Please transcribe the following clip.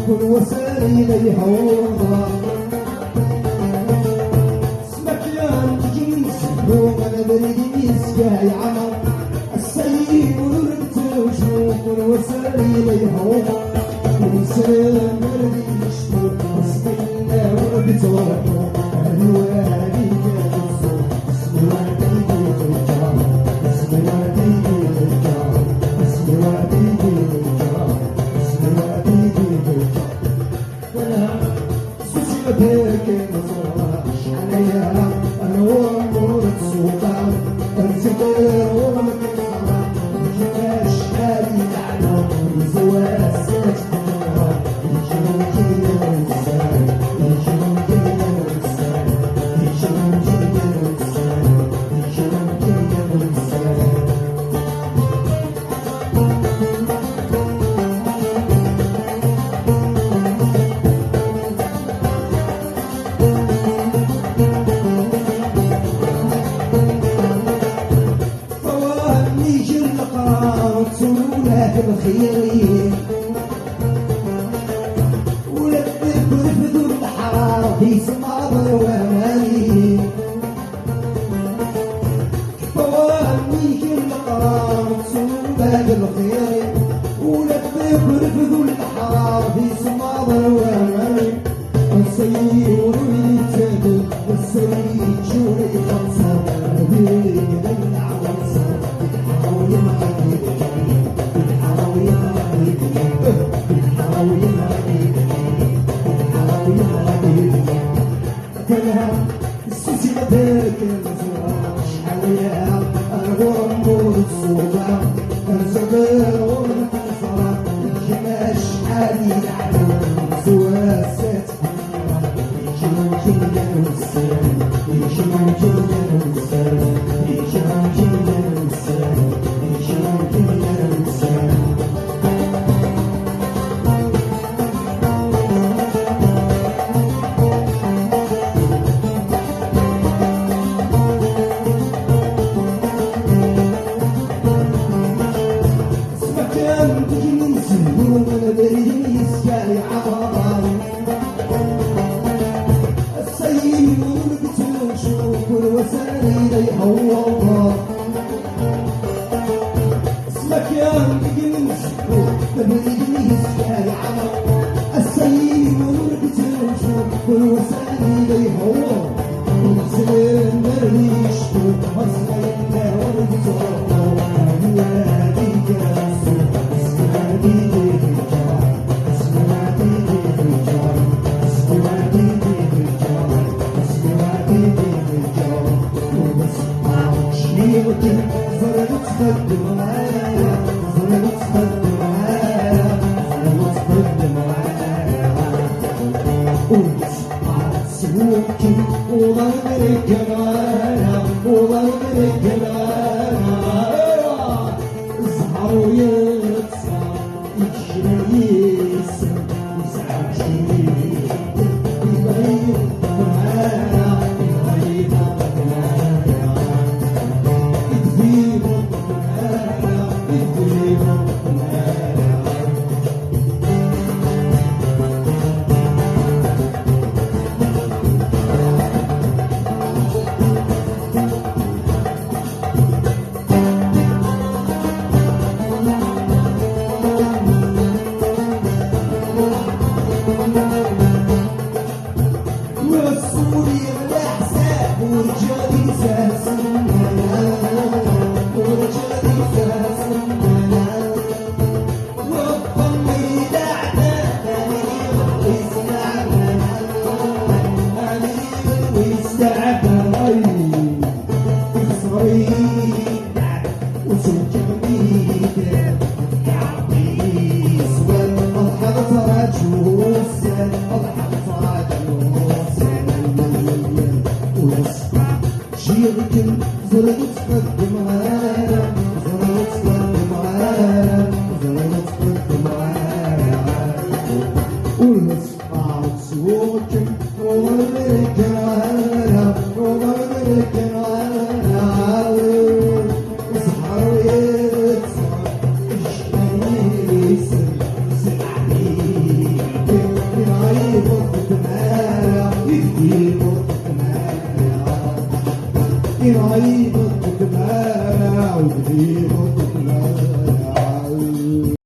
وساري لي هوضة اسمك يا الجنس روم انا بريد سكاي عمر السيد ورد وشوف وساري لي هوضة ونسلم مرضي مشتوق بسم الله ورد وروح الوالي جالسو بسم الوالي بالجار بسم الوالي بالجار بسم الوالي بالجار بسم الوالي بالجار سوسيتك مصراش عليا انا وامور السلطان ارتقي ومكسرة مجيباش هادي لعنة زواج ساتنا يجرون كينا والسلام يجرون كينا والسلام يجرون كينا والسلام يجرون كينا والسلام بخيرين ولبك ورفدوا الحرارة في سماضر واماني فواني كل قرار سوداء بخيرين ولبك ورفدوا الحرارة في سماضر واماني والسيور يتجد والسيد شوري خلصة بيدي دلع وصر حاول معي اسمك يا الجنس بالجنس يا العمر السيد ورقة الوجوه والوسائل يهوى ونسلم مريش ومصري انت ورقة الوادي جاسو اسمعتي بالجار اسمعتي بالجار اسمعتي بالجار اسمعتي بالجار وبسمع شنيوتي فرقت تقدم معايا فرقت تقدم معايا فرقت تقدم معايا وبسمع سلوكي وضرب الجمال وضرب الجمال اصحى ويصحى يجري يسمع يسعى شيء يغير معايا يغير معايا يدفير معايا يدفير معايا والناس